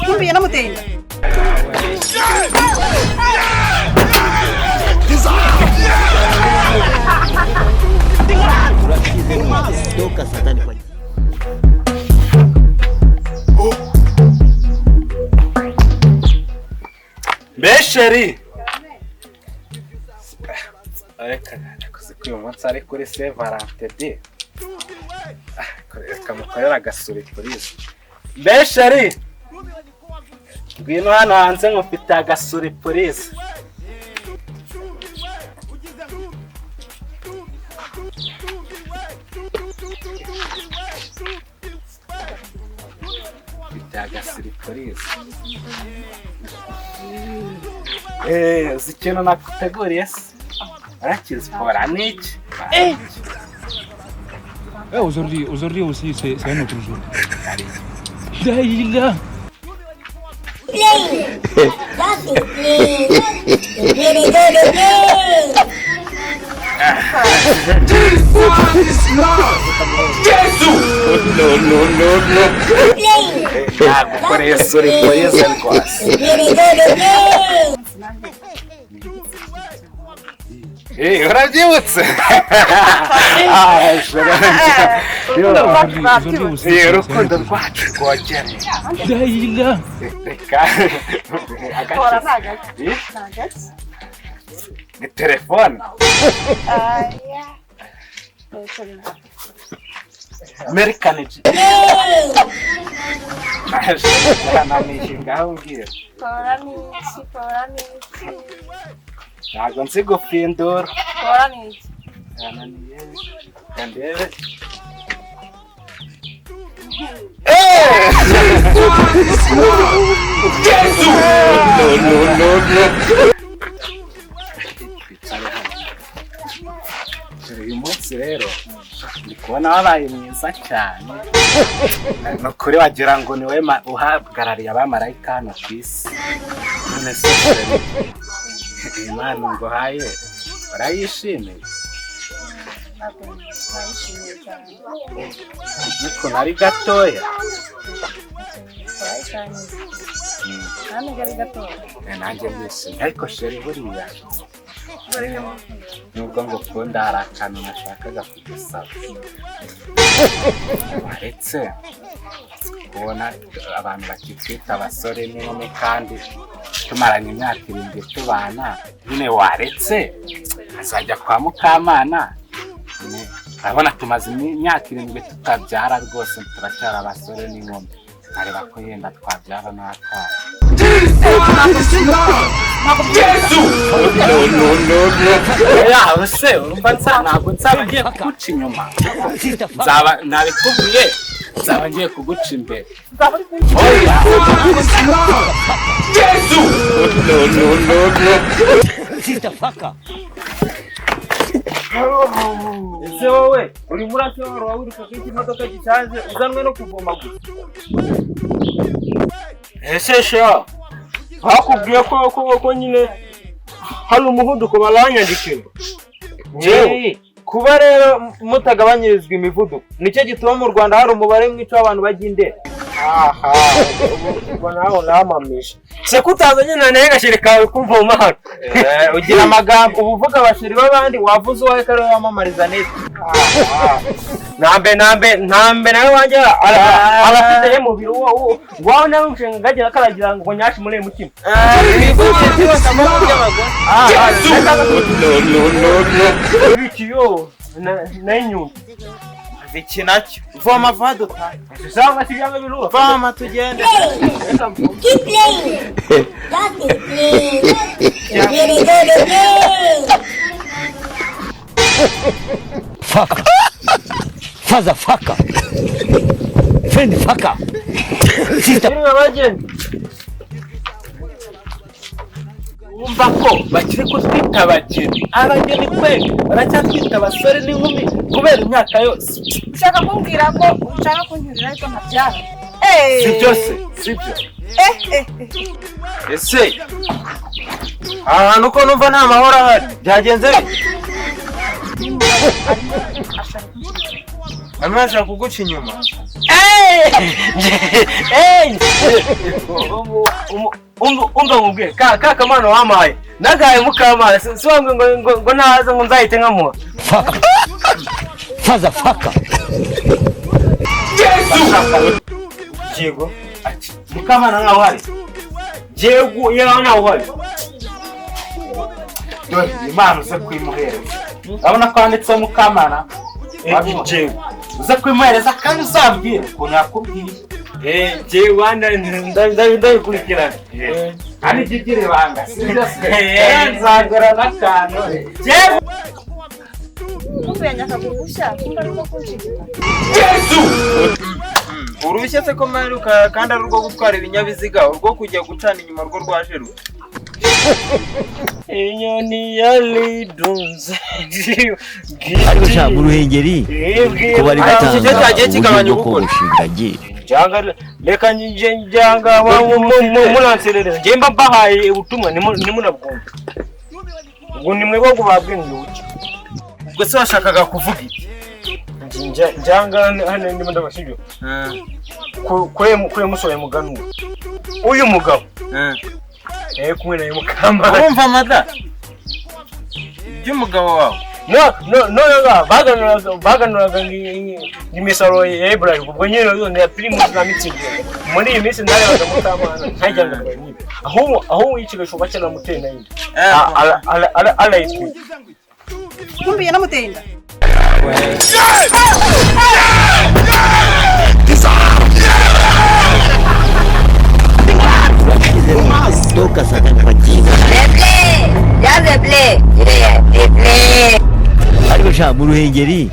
kumbi yanamutenda toka satani kwa Besheri areka kuzikwira umunsi ari kuri Saint Valentin de kamukorera agasuri polisi Besheri ngwino hano hanze nkufite agasuri polisi agasuri polisi uzi ikintu nakuteguriye se arakizipora n'iki aujourd'hui aussi c'est un autre jour. Daïla. Gukoreye suri polisi rwose urabyibutse urukundo rwacu rwogereye Daïla. reka ni telefone American ngaho mbwira ntabwo nzi gufindura ndebe uyu munsi rero ndi kubona wabaye mwiza cyane ni ukuri wagira ngo niwe uhagarariye abamarayika hano ku isi none se Imana nguhaye urayishimiye niko nari gatoya nanjye ndishimye ariko sheri buriya nubwo ngukunda hari akantu nashakaga kugusaba waretse kubona abantu bakitwita abasore n'inkumi kandi tumaranye imyaka 7 tubana nyine waretse azajya kwa Mukamana urabona tumaze imyaka 7 tutabyara rwose turacyara abasore n'inkumi areba ko yenda twabyara n'akana se urumva ntabwo nzaba ngiye kuguca inyuma nzaba nabikubwiye nzaba ngiye kuguca imbere ese wowe uri muri akiyoro wawe wiruka kuri imodoka gicanze uzanwe no kuvoma gusa ese sha bakubwiye ko nyine hari umuvuduko baranyandikira kuba rero mutagabanyirizwa imivuduko nicyo gituma mu Rwanda hari umubare mwinshi w'abantu bajya indera ubwo nawe namamisha se kutazanye nane gashiri kawe kumvoma hano ugira amagambo uvuga abashiri b'abandi wavuze uwawe kare wamamariza neza nambe nawe wanje abafite mu biro wawe nawe umushinga gagira karagira ngo nyashi muri mutima ibivugiye byose amahoro y'abagore bikiyo na inyuma iki nacyo voma vado tayi sanga kijyanga biruha voma tugende keep playing that's it Faka. Faza faka. Fendi faka. Sister bagende umva ko bakiri kutwita abageni kwe baracyatwita abasore n'inkumi kubera imyaka yose ushaka kumbwira ko ushaka kunyurira ariko ntabyara sibyo ese ahantu ko numva nta mahoro ahari byagenze amashaka kuguca inyuma umva ngubwe ka kamano wamaye nagaye mukama si wangu ngo naza ngo nzahite nkamuha Faka. Faza faka. Jego ati mukamana nkaho hari Jego yewe naho hari dore Imana uze kwimuhereza urabona ko handitseho Mukamana Jego uze kwimuhereza kandi uzabwire ukuntu yakubwiye Jego wanda ndabikurikirana kandi igigire ibanga nzagora n'akantu Jego Kumbe nyakagurusha kumbe ariko kunshigita. urushye se ko maruka kandi ari urwo gutwara ibinyabiziga urwo kujya gucana inyuma rwo rwajeru inyoni yalidunze Ariko sha mu Ruhengeri ko bari gutanga uburyo bushingagiye. cyangwa reka njyanga muranserereza njye mba mbahaye ubutumwa nimunabwumva ubwo nimwe bwo kubabwira ubuki ubwo se washakaga kuvuga iki njyanga hano ndimo ndabashibyo kwe musoye muganura uyu mugabo kumwe naye mukamba urumva amada by'umugabo wawe no baganuraga imisaro ya Ibrahim ubwo nyine ya primus na mitsingi muri iyi minsi ndarebaga mukamana ntajyanga kwa niba aho yikigasho bakena mutenda yindi ala iswi Kumbe yanamutenda. Toka satani kwa jina. Ariko sha mu Ruhengeri